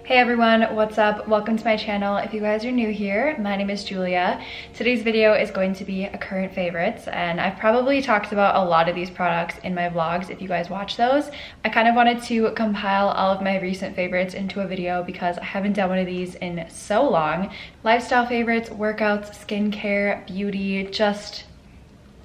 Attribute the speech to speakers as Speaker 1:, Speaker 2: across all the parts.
Speaker 1: Hey everyone, what's up? Welcome to my channel. If you guys are new here, my name is Julia. Today's video is going to be a current favorites, and I've probably talked about a lot of these products in my vlogs if you guys watch those. I kind of wanted to compile all of my recent favorites into a video because I haven't done one of these in so long. Lifestyle favorites, workouts, skincare, beauty, just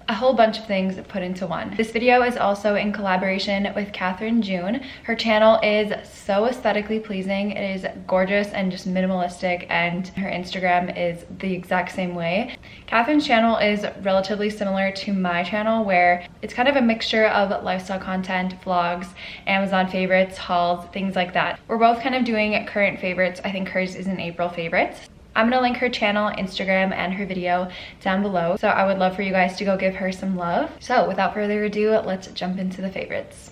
Speaker 1: a whole bunch of things put into one. This video is also in collaboration with 𝙗𝙪𝙨𝙞𝙣𝙚𝙨. Her channel is so aesthetically pleasing. It is gorgeous and just minimalistic, and her Instagram is the exact same way. 𝙗𝙪𝙨𝙗𝙗's channel is relatively similar to my channel, where it's kind of a mixture of lifestyle content, vlogs, Amazon favorites, hauls, things like that. We're both kind of doing current favorites. I think hers is an April favorites. I'm gonna link her channel, Instagram, and her video down below. So I would love for you guys to go give her some love. So without further ado, let's jump into the favorites.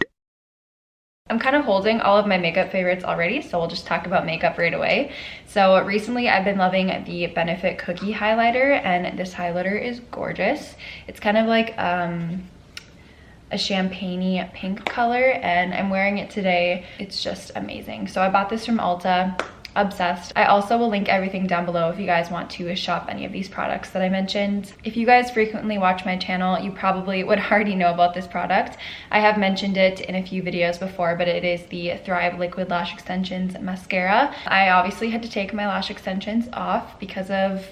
Speaker 1: I'm kind of holding all of my makeup favorites already, so we'll just talk about makeup right away. So recently I've been loving the Benefit Cookie highlighter, and this highlighter is gorgeous. It's kind of like a champagne-y pink color, and I'm wearing it today. It's just amazing. So I bought this from Ulta. Obsessed. I also will link everything down below if you guys want to shop any of these products that I mentioned. If you guys frequently watch my channel, you probably would already know about this product. I have mentioned it in a few videos before, but it is the Thrive Liquid Lash Extensions Mascara. I obviously had to take my lash extensions off because of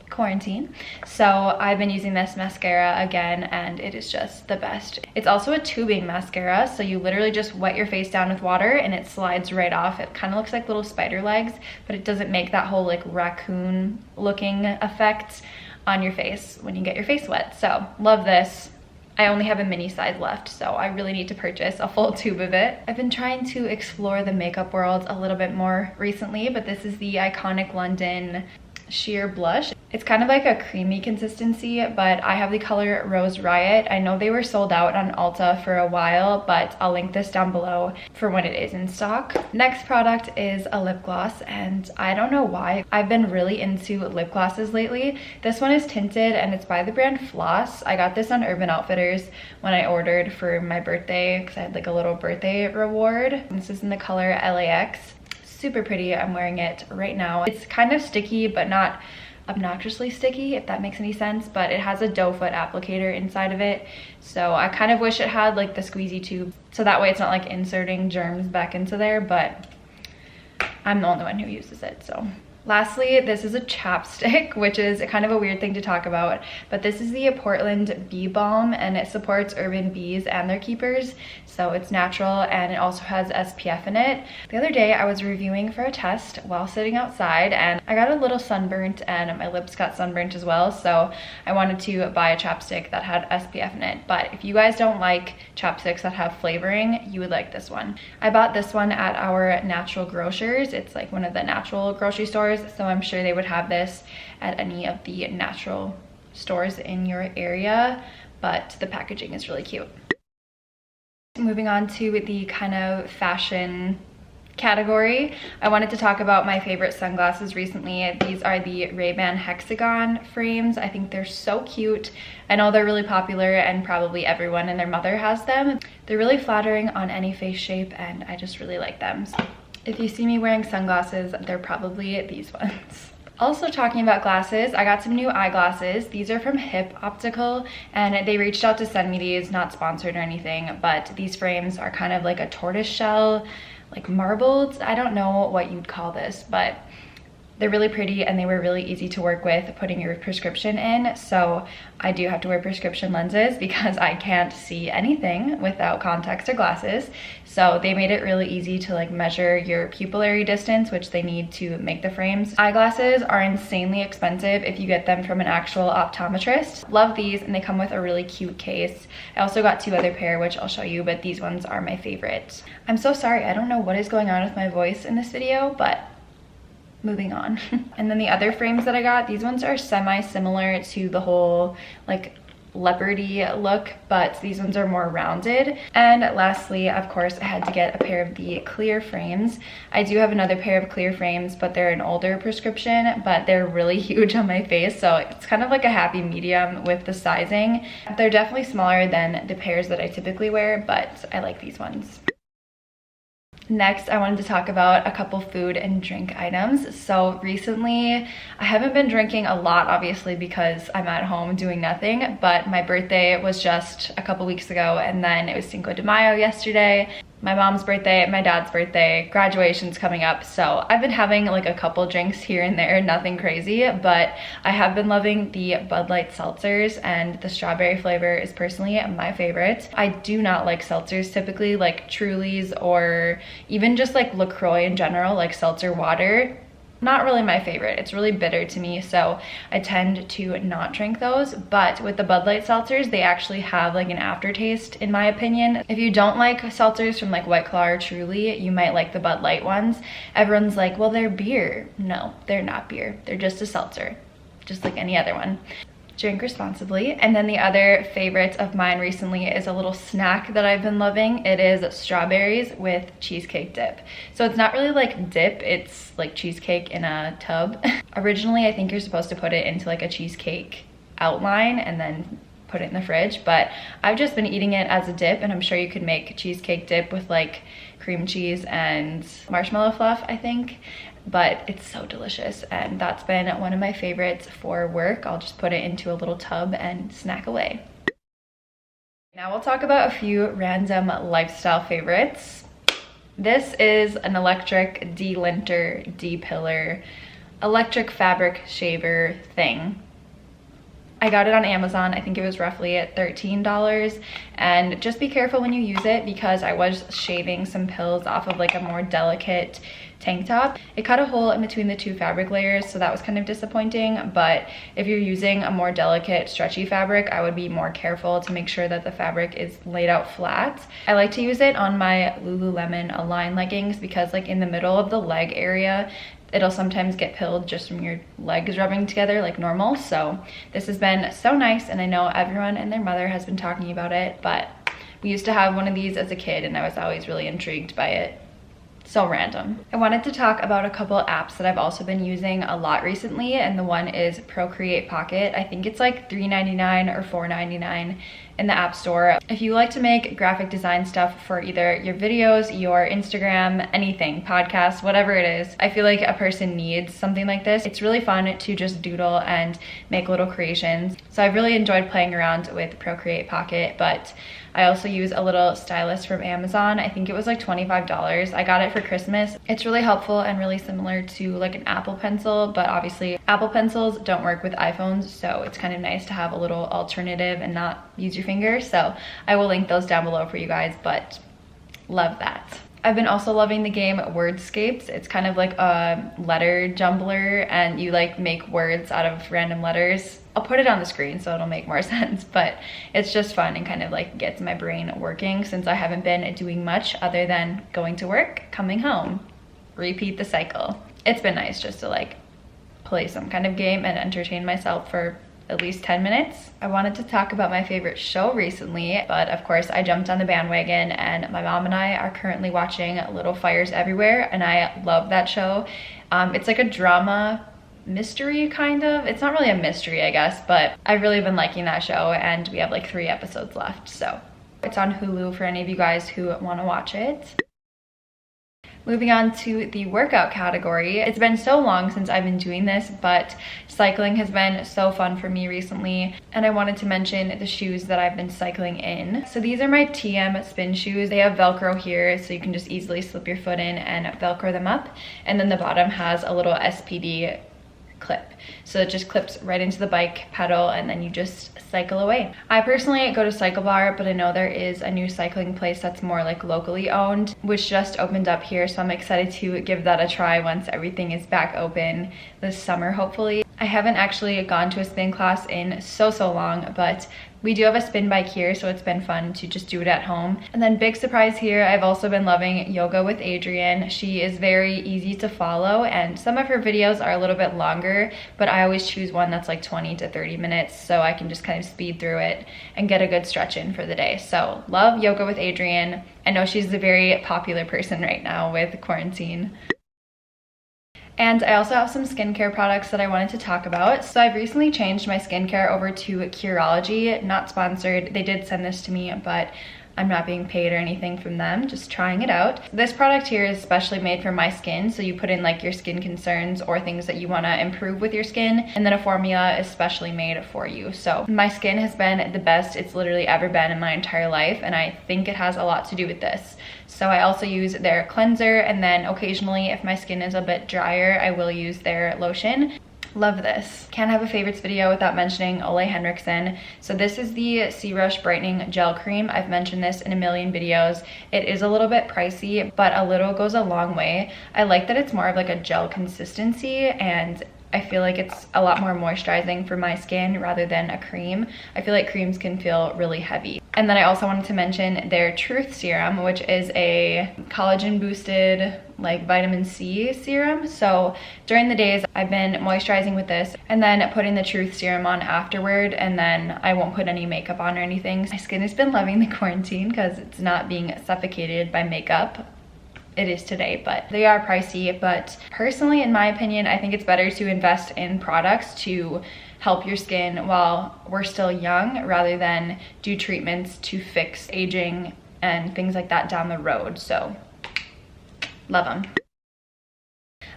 Speaker 1: quarantine, so I've been using this mascara again, and it is just the best. It's also a tubing mascara, so you literally just wet your face down with water and it slides right off. It kind of looks like little spider legs, but it doesn't make that whole like raccoon looking effect on your face when you get your face wet. So love this. I only have a mini size left, so I really need to purchase a full tube of it. I've been trying to explore the makeup world a little bit more recently, but this is the Iconic London Sheer Blush. It's kind of like a creamy consistency, but I have the color Rose Riot. I know they were sold out on Ulta for a while, but I'll link this down below for when it is in stock. Next product is a lip gloss, and I don't know why I've been really into lip glosses lately. This one is tinted and it's by the brand Floss. I got this on Urban Outfitters when I ordered for my birthday because I had like a little birthday reward. This is in the color LAX. Super pretty. I'm wearing it right now. It's kind of sticky, but not obnoxiously sticky, if that makes any sense, but it has a doe foot applicator inside of it, so I kind of wish it had like the squeezy tube, so that way it's not like inserting germs back into there, but I'm the only one who uses it. So lastly, this is a chapstick, which is kind of a weird thing to talk about, but this is the Portland Bee Balm, and it supports urban bees and their keepers. So it's natural, and it also has SPF in it. The other day I was reviewing for a test while sitting outside, and I got a little sunburnt and my lips got sunburnt as well, so I wanted to buy a chapstick that had SPF in it. But if you guys don't like chapsticks that have flavoring, you would like this one. I bought this one at our Natural Grocers. It's like one of the natural grocery stores, so I'm sure they would have this at any of the natural stores in your area, but the packaging is really cute. Moving on to the kind of fashion category, I wanted to talk about my favorite sunglasses recently. These are the Ray-Ban Hexagon frames. I think they're so cute. I know they're really popular and probably everyone and their mother has them. They're really flattering on any face shape, and I just really like them. So if you see me wearing sunglasses, they're probably these ones. Also talking about glasses, I got some new eyeglasses. These are from Hip Optical, and they reached out to send me these, not sponsored or anything, but these frames are kind of like a tortoise shell, like marbled. I don't know what you'd call this, but they're really pretty, and they were really easy to work with putting your prescription in. So I do have to wear prescription lenses because I can't see anything without contacts or glasses. So they made it really easy to like measure your pupillary distance, which they need to make the frames. Eyeglasses are insanely expensive if you get them from an actual optometrist. Love these, and they come with a really cute case. I also got two other pair, which I'll show you, but these ones are my favorite. I'm so sorry, I don't know what is going on with my voice in this video, but moving on. And then the other frames that I got, these ones are semi-similar to the whole like leopardy look, but these ones are more rounded. And lastly, of course, I had to get a pair of the clear frames. I do have another pair of clear frames, but they're an older prescription, but they're really huge on my face, so it's kind of like a happy medium with the sizing. They're definitely smaller than the pairs that I typically wear, but I like these ones. Next, I wanted to talk about a couple food and drink items. So recently, I haven't been drinking a lot, obviously, because I'm at home doing nothing, but my birthday was just a couple weeks ago, and then it was Cinco de Mayo yesterday, my mom's birthday, my dad's birthday, graduation's coming up. So I've been having like a couple drinks here and there, nothing crazy, but I have been loving the Bud Light seltzers, and the strawberry flavor is personally my favorite. I do not like seltzers typically, like Truly's or even just like LaCroix in general, like seltzer water. Not really my favorite. It's really bitter to me, so I tend to not drink those. But with the Bud Light seltzers, they actually have like an aftertaste, in my opinion. If you don't like seltzers from like White Claw or Truly, you might like the Bud Light ones. Everyone's like, well, they're beer. No, they're not beer. They're just a seltzer, just like any other one. Drink responsibly. And then the other favorite of mine recently is a little snack that I've been loving. It is strawberries with cheesecake dip. So it's not really like dip, it's like cheesecake in a tub. Originally, I think you're supposed to put it into like a cheesecake outline and then put it in the fridge, but I've just been eating it as a dip, and I'm sure you could make cheesecake dip with like cream cheese and marshmallow fluff, I think. But it's so delicious, and that's been one of my favorites for work. I'll just put it into a little tub and snack away. Now we'll talk about a few random lifestyle favorites. This is an electric delinter, depiller, electric fabric shaver thing. I got it on Amazon. I think it was roughly at $13. And just be careful when you use it, because I was shaving some pills off of like a more delicate tank top. It cut a hole in between the two fabric layers, so that was kind of disappointing. But if you're using a more delicate stretchy fabric, I would be more careful to make sure that the fabric is laid out flat. I like to use it on my Lululemon Align leggings, because like in the middle of the leg area, it'll sometimes get pilled just from your legs rubbing together like normal. So this has been so nice, and I know everyone and their mother has been talking about it, but we used to have one of these as a kid, and I was always really intrigued by it. So random. I wanted to talk about a couple apps that I've also been using a lot recently, and the one is Procreate Pocket. I think it's like $3.99 or $4.99 in the App Store. If you like to make graphic design stuff for either your videos, your Instagram, anything, podcasts, whatever it is, I feel like a person needs something like this. It's really fun to just doodle and make little creations. So I've really enjoyed playing around with Procreate Pocket, but I also use a little stylus from Amazon. I think it was like $25. I got it for Christmas. It's really helpful and really similar to like an Apple Pencil, but obviously Apple Pencils don't work with iPhones, so it's kind of nice to have a little alternative and not use your fingers. So I will link those down below for you guys, but love that. I've been also loving the game Wordscapes. It's kind of like a letter jumbler, and you like make words out of random letters. I'll put it on the screen so it'll make more sense, but it's just fun and kind of like gets my brain working, since I haven't been doing much other than going to work, coming home, repeat the cycle. It's been nice just to like play some kind of game and entertain myself for at least 10 minutes. I wanted to talk about my favorite show recently, but of course I jumped on the bandwagon, and my mom and I are currently watching Little Fires Everywhere, and I love that show. It's like a drama mystery kind of. It's not really a mystery, I guess, but I've really been liking that show, and we have like 3 episodes left. So it's on Hulu for any of you guys who want to watch it. Moving on to the workout category. It's been so long since I've been doing this, but cycling has been so fun for me recently, and I wanted to mention the shoes that I've been cycling in. So these are my TM spin shoes. They have Velcro here, so you can just easily slip your foot in and Velcro them up, and then the bottom has a little SPD clip, so it just clips right into the bike pedal, and then you just cycle away. I personally go to Cycle Bar, but I know there is a new cycling place that's more like locally owned, which just opened up here, so I'm excited to give that a try once everything is back open this summer, hopefully. I haven't actually gone to a spin class in so long, but we do have a spin bike here, so it's been fun to just do it at home. And then big surprise here, I've also been loving Yoga with Adriene. She is very easy to follow, and some of her videos are a little bit longer, but I always choose one that's like 20 to 30 minutes, so I can just kind of speed through it and get a good stretch in for the day. So love Yoga with Adriene. I know she's a very popular person right now with quarantine. And I also have some skincare products that I wanted to talk about. So I've recently changed my skincare over to Curology, not sponsored. They did send this to me, but I'm not being paid or anything from them, just trying it out. This product here is specially made for my skin, so you put in like your skin concerns or things that you want to improve with your skin, and then a formula is specially made for you. So my skin has been the best it's literally ever been in my entire life, and I think it has a lot to do with this. So I also use their cleanser, and then occasionally if my skin is a bit drier, I will use their lotion. Love this. Can't have a favorites video without mentioning 𝙗𝙪𝙨𝙞𝙣. So this is the C-Rush Brightening Gel Cream. I've mentioned this in a million videos. It is a little bit pricey, but a little goes a long way. I like that it's more of like a gel consistency, and I feel like it's a lot more moisturizing for my skin rather than a cream. I feel like creams can feel really heavy. And then I also wanted to mention their Truth Serum, which is a collagen boosted like vitamin C serum. So during the days I've been moisturizing with this and then putting the Truth Serum on afterward, and then I won't put any makeup on or anything. My skin has been loving the quarantine because it's not being suffocated by makeup. It is today, but they are pricey. But personally, in my opinion, I think it's better to invest in products to help your skin while we're still young rather than do treatments to fix aging and things like that down the road. So love them.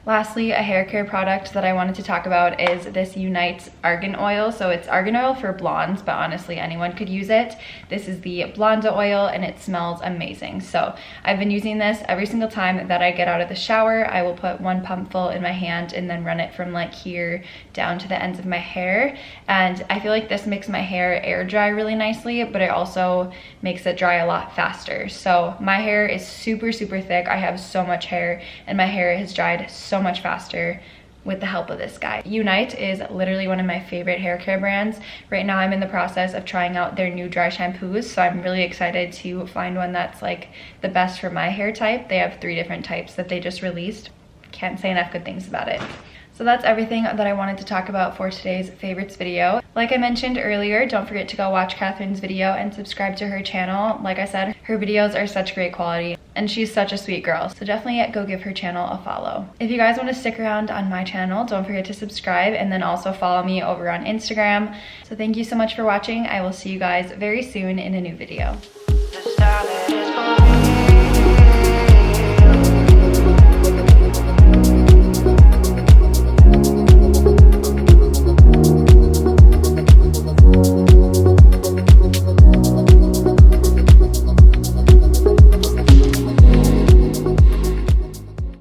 Speaker 1: Lastly, a hair care product that I wanted to talk about is this 𝙗𝙪𝙨𝙨 argan oil. So it's argan oil for blondes, but honestly anyone could use it. This is the Blonda oil and it smells amazing. So I've been using this every single time that I get out of the shower. I will put one pump full in my hand and then run it from like here down to the ends of my hair. And I feel like this makes my hair air dry really nicely, but it also makes it dry a lot faster. So my hair is super thick. I have so much hair and my hair has dried so much faster with the help of this guy. 𝙗𝙪𝙨𝙨 is literally one of my favorite hair care brands. Right now I'm in the process of trying out their new dry shampoos, so I'm really excited to find one that's like the best for my hair type. They have 3 different types that they just released. Can't say enough good things about it. So that's everything that I wanted to talk about for today's favorites video. Like I mentioned earlier, don't forget to go watch Catherine's video and subscribe to her channel. Like I said, her videos are such great quality and she's such a sweet girl. So definitely go give her channel a follow. If you guys want to stick around on my channel, don't forget to subscribe and then also follow me over on Instagram. So thank you so much for watching. I will see you guys very soon in a new video.